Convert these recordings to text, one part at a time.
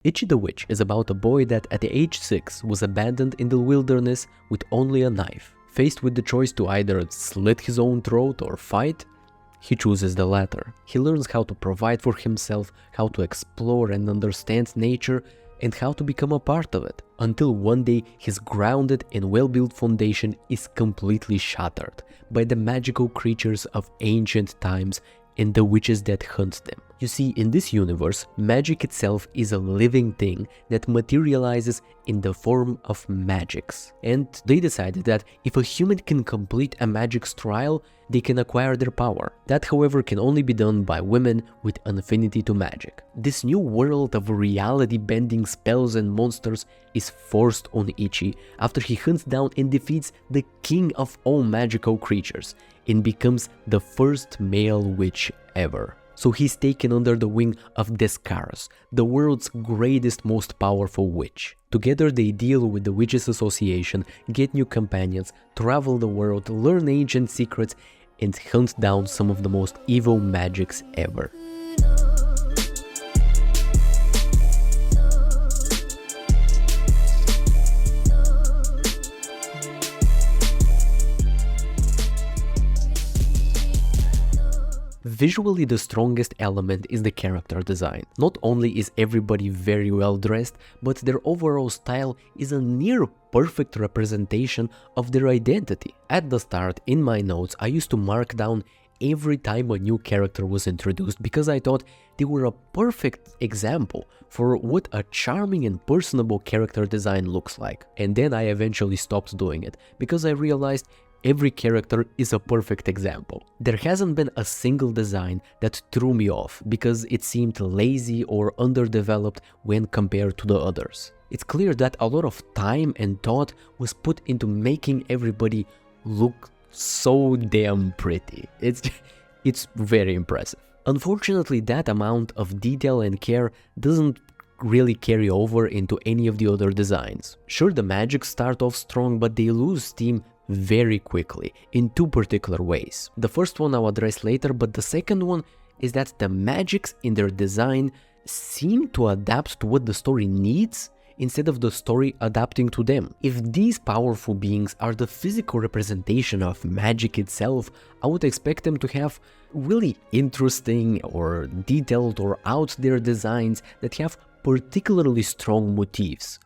Ichi the Witch is about a boy that at age 6 was abandoned in the wilderness with only a knife. Faced with the choice to either slit his own throat or fight, he chooses the latter. He learns how to provide for himself, how to explore and understand nature, and how to become a part of it, until one day his grounded and well-built foundation is completely shattered by the magical creatures of ancient times and the witches that hunt them. You see, in this universe, magic itself is a living thing that materializes in the form of magics. And they decided that if a human can complete a magic's trial, they can acquire their power. That, however, can only be done by women with an affinity to magic. This new world of reality-bending spells and monsters is forced on Ichi after he hunts down and defeats the king of all magical creatures and becomes the first male witch ever. So he's taken under the wing of Descaros, the world's greatest, most powerful witch. Together they deal with the Witches Association, get new companions, travel the world, learn ancient secrets, and hunt down some of the most evil magics ever. Visually, the strongest element is the character design. Not only is everybody very well dressed, but their overall style is a near perfect representation of their identity. At the start, in my notes, I used to mark down every time a new character was introduced because I thought they were a perfect example for what a charming and personable character design looks like. And then I eventually stopped doing it because I realized every character is a perfect example. There hasn't been a single design that threw me off because it seemed lazy or underdeveloped when compared to the others. It's clear that a lot of time and thought was put into making everybody look so damn pretty. It's very impressive. Unfortunately, that amount of detail and care doesn't really carry over into any of the other designs. Sure, the magic start off strong, but they lose steam very quickly in two particular ways. The first one I'll address later, but the second one is that the magics in their design seem to adapt to what the story needs instead of the story adapting to them. If these powerful beings are the physical representation of magic itself, I would expect them to have really interesting or detailed or out there designs that have particularly strong motifs.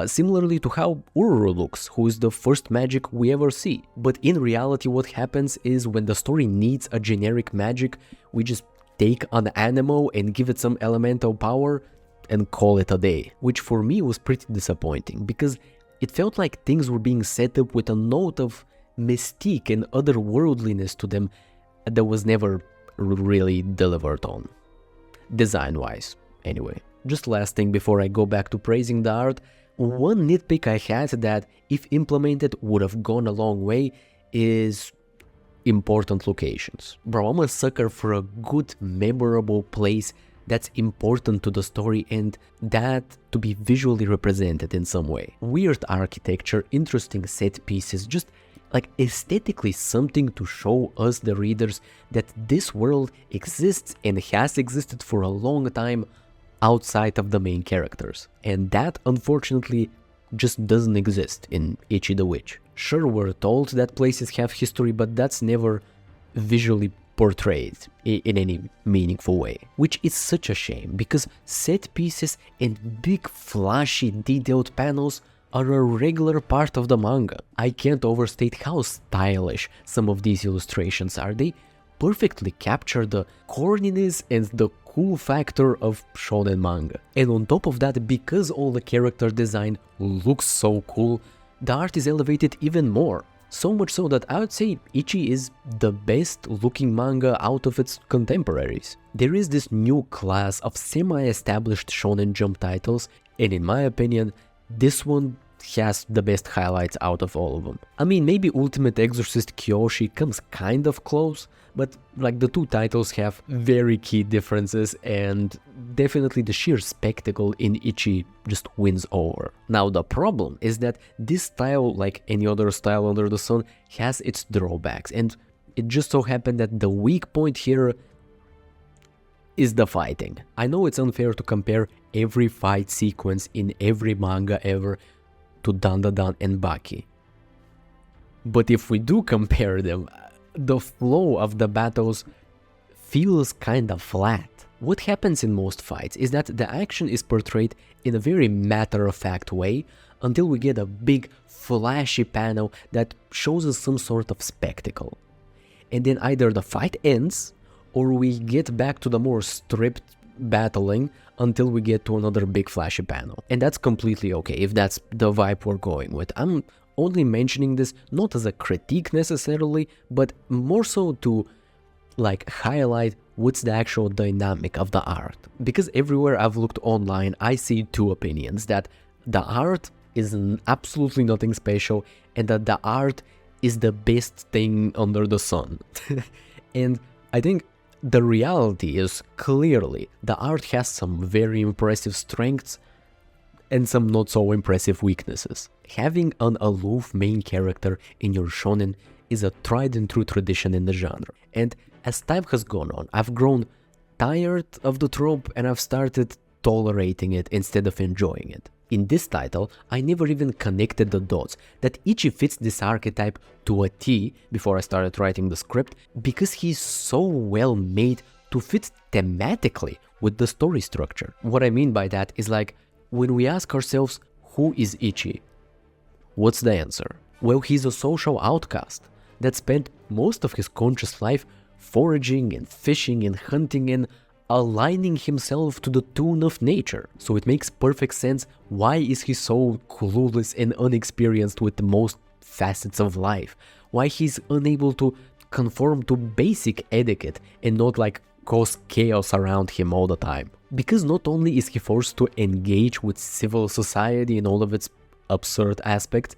Similarly to how Ururu looks, who is the first magic we ever see. But in reality, what happens is when the story needs a generic magic, we just take an animal and give it some elemental power and call it a day. Which for me was pretty disappointing, because it felt like things were being set up with a note of mystique and otherworldliness to them that was never really delivered on. Design-wise, anyway. Just last thing before I go back to praising the art, one nitpick I had that, if implemented, would have gone a long way is important locations. Bro, I'm a sucker for a good, memorable place that's important to the story and that to be visually represented in some way. Weird architecture, interesting set pieces, just like aesthetically something to show us, the readers, that this world exists and has existed for a long time outside of the main characters. And that, unfortunately, just doesn't exist in Ichi the Witch. Sure, we're told that places have history, but that's never visually portrayed in any meaningful way. Which is such a shame, because set pieces and big, flashy, detailed panels are a regular part of the manga. I can't overstate how stylish some of these illustrations are. They perfectly capture the corniness and the cool factor of shonen manga. And on top of that, because all the character design looks so cool, the art is elevated even more. So much so that I would say Ichi is the best looking manga out of its contemporaries. There is this new class of semi-established Shonen Jump titles, and in my opinion, this one has the best highlights out of all of them. I mean, maybe Ultimate Exorcist Kyoshi comes kind of close, but like the two titles have very key differences, and definitely the sheer spectacle in Ichi just wins over. Now the problem is that this style, like any other style under the sun, has its drawbacks, and it just so happened that the weak point here is the fighting. I know it's unfair to compare every fight sequence in every manga ever to Dandadan and Baki. But if we do compare them, the flow of the battles feels kinda flat. What happens in most fights is that the action is portrayed in a very matter-of-fact way until we get a big flashy panel that shows us some sort of spectacle. And then either the fight ends or we get back to the more stripped battling until we get to another big flashy panel. And that's completely okay if that's the vibe we're going with. I'm only mentioning this not as a critique necessarily, but more so to like highlight what's the actual dynamic of the art. Because everywhere I've looked online, I see two opinions, that the art is absolutely nothing special and that the art is the best thing under the sun. And I think the reality is clearly the art has some very impressive strengths and some not so impressive weaknesses. Having an aloof main character in your shonen is a tried and true tradition in the genre. And as time has gone on, I've grown tired of the trope and I've started tolerating it instead of enjoying it. In this title, I never even connected the dots that Ichi fits this archetype to a T before I started writing the script, because he's so well made to fit thematically with the story structure. What I mean by that is, like, when we ask ourselves, who is Ichi? What's the answer? Well, he's a social outcast that spent most of his conscious life foraging and fishing and hunting and aligning himself to the tune of nature. So it makes perfect sense why is he so clueless and unexperienced with the most facets of life, why he's unable to conform to basic etiquette and not like cause chaos around him all the time. Because not only is he forced to engage with civil society in all of its absurd aspects,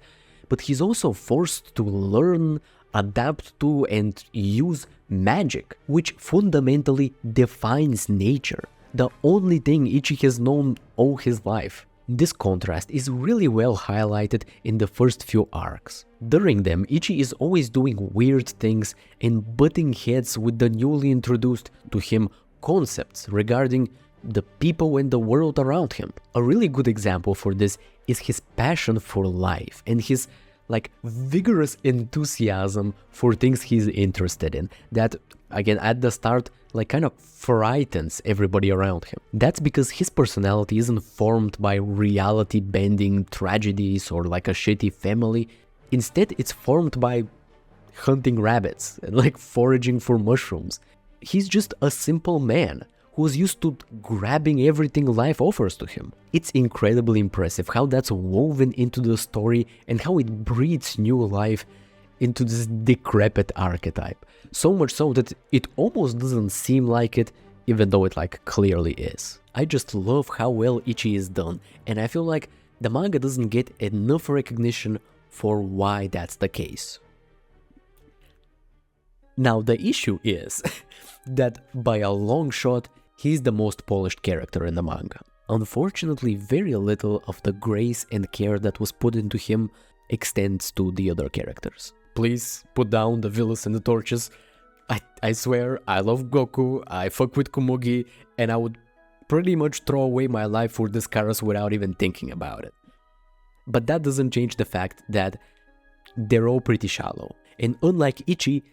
but he's also forced to learn, adapt to, and use magic, which fundamentally defines nature, the only thing Ichi has known all his life. This contrast is really well highlighted in the first few arcs. During them, Ichi is always doing weird things and butting heads with the newly introduced to him concepts regarding the people and the world around him. A really good example for this is his passion for life and his vigorous enthusiasm for things he's interested in, that again at the start kind of frightens everybody around him. That's because his personality isn't formed by reality bending tragedies or like a shitty family. Instead, it's formed by hunting rabbits and foraging for mushrooms. He's just a simple man who's used to grabbing everything life offers to him. It's incredibly impressive how that's woven into the story and how it breathes new life into this decrepit archetype. So much so that it almost doesn't seem like it, even though it clearly is. I just love how well Ichi is done, and I feel like the manga doesn't get enough recognition for why that's the case. Now the issue is that by a long shot, he's the most polished character in the manga. Unfortunately, very little of the grace and care that was put into him extends to the other characters. Please put down the villas and the torches. I swear, I love Goku, I fuck with Komugi, and I would pretty much throw away my life for this Karas without even thinking about it. But that doesn't change the fact that they're all pretty shallow. And unlike Ichi,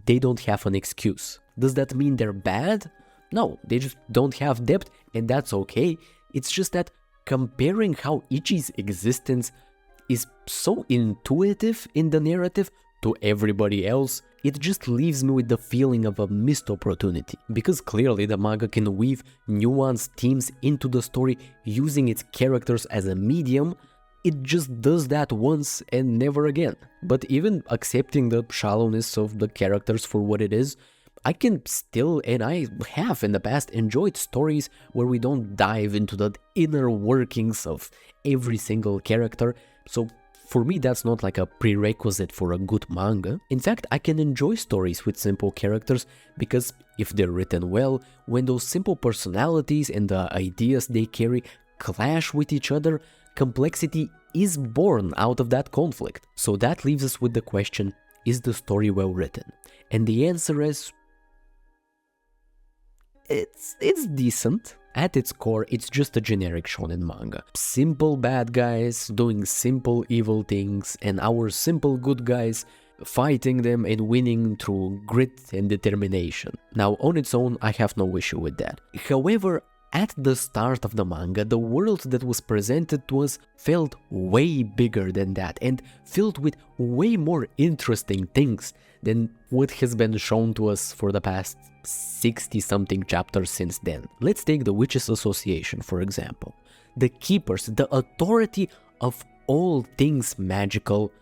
they don't have an excuse. Does that mean they're bad? No, they just don't have depth, and that's okay. It's just that comparing how Ichi's existence is so intuitive in the narrative to everybody else, it just leaves me with the feeling of a missed opportunity. Because clearly the manga can weave nuanced themes into the story using its characters as a medium, it just does that once and never again. But even accepting the shallowness of the characters for what it is, I can still, and I have in the past, enjoyed stories where we don't dive into the inner workings of every single character, so for me that's not a prerequisite for a good manga. In fact, I can enjoy stories with simple characters because if they're written well, when those simple personalities and the ideas they carry clash with each other, complexity is born out of that conflict. So that leaves us with the question, is the story well written? And the answer is it's decent. At its core, it's just a generic shonen manga. Simple bad guys doing simple evil things, and our simple good guys fighting them and winning through grit and determination. Now, on its own, I have no issue with that. However, at the start of the manga, the world that was presented to us felt way bigger than that and filled with way more interesting things than what has been shown to us for the past 60-something chapters since then. Let's take the Witches Association, for example. The keepers, the authority of all things magical,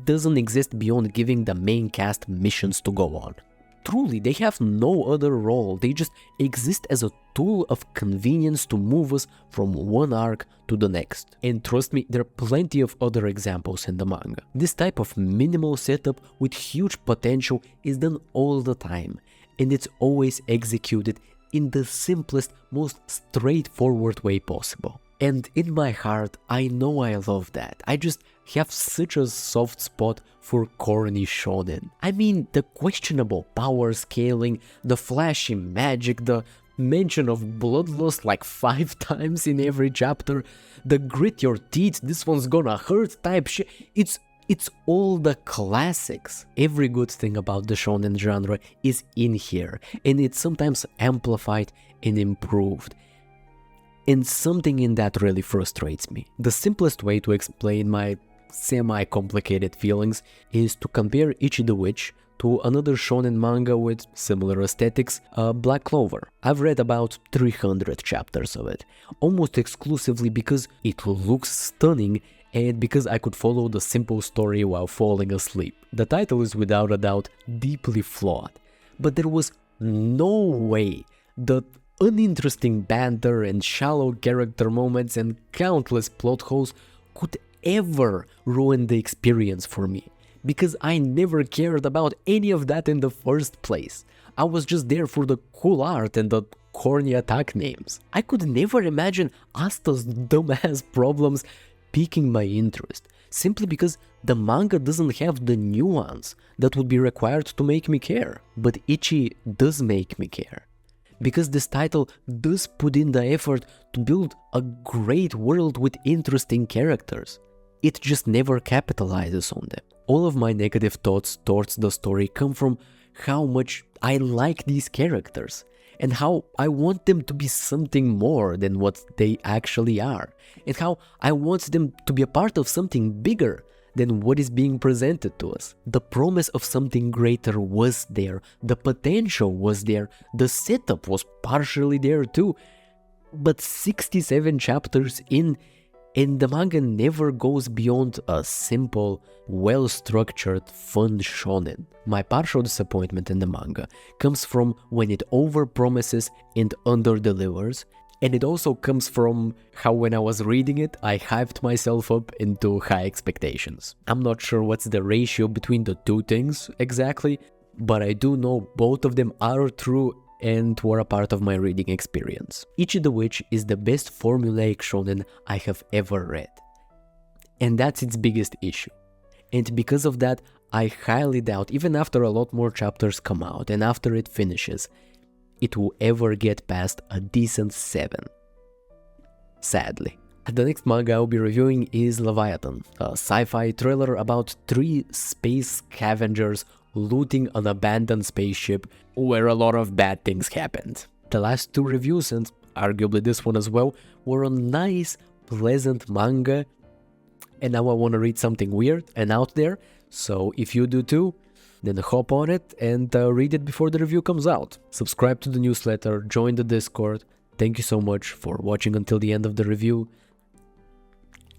doesn't exist beyond giving the main cast missions to go on. Truly, they have no other role, they just exist as a tool of convenience to move us from one arc to the next. And trust me, there are plenty of other examples in the manga. This type of minimal setup with huge potential is done all the time, and it's always executed in the simplest, most straightforward way possible. And in my heart, I know I love that. I just have such a soft spot for corny shonen. I mean, the questionable power scaling, the flashy magic, the mention of bloodlust like 5 times in every chapter, the grit your teeth, this one's gonna hurt type shit. It's all the classics. Every good thing about the shonen genre is in here, and it's sometimes amplified and improved. And something in that really frustrates me. The simplest way to explain my semi-complicated feelings is to compare Ichi the Witch to another shonen manga with similar aesthetics, Black Clover. I've read about 300 chapters of it, almost exclusively because it looks stunning and because I could follow the simple story while falling asleep. The title is without a doubt deeply flawed, but there was no way the uninteresting banter and shallow character moments and countless plot holes could ever ruin the experience for me, because I never cared about any of that in the first place. I was just there for the cool art and the corny attack names. I could never imagine Asta's dumbass problems piquing my interest, simply because the manga doesn't have the nuance that would be required to make me care. But Ichi does make me care, because this title does put in the effort to build a great world with interesting characters. It just never capitalizes on them. All of my negative thoughts towards the story come from how much I like these characters, and how I want them to be something more than what they actually are, and how I want them to be a part of something bigger than what is being presented to us. The promise of something greater was there, the potential was there, the setup was partially there too, but 67 chapters in, and the manga never goes beyond a simple, well-structured, fun shonen. My partial disappointment in the manga comes from when it overpromises and underdelivers, and it also comes from how when I was reading it, I hyped myself up into high expectations. I'm not sure what's the ratio between the two things exactly, but I do know both of them are true and were a part of my reading experience. Ichi the Witch is the best formulaic shonen I have ever read, and that's its biggest issue. And because of that, I highly doubt, even after a lot more chapters come out and after it finishes, it will ever get past a decent 7. Sadly. The next manga I'll be reviewing is Leviathan, a sci-fi thriller about 3 space scavengers looting an abandoned spaceship where a lot of bad things happened. The last 2 reviews, and arguably this one as well, were a nice, pleasant manga, and now I want to read something weird and out there, so if you do too, then hop on it and read it before the review comes out. Subscribe to the newsletter, join the Discord. Thank you so much for watching until the end of the review.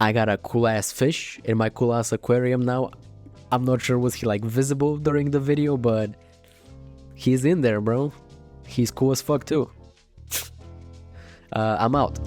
I got a cool ass fish in my cool ass aquarium now. I'm not sure was he like visible during the video, but he's in there, bro. He's cool as fuck too. I'm out.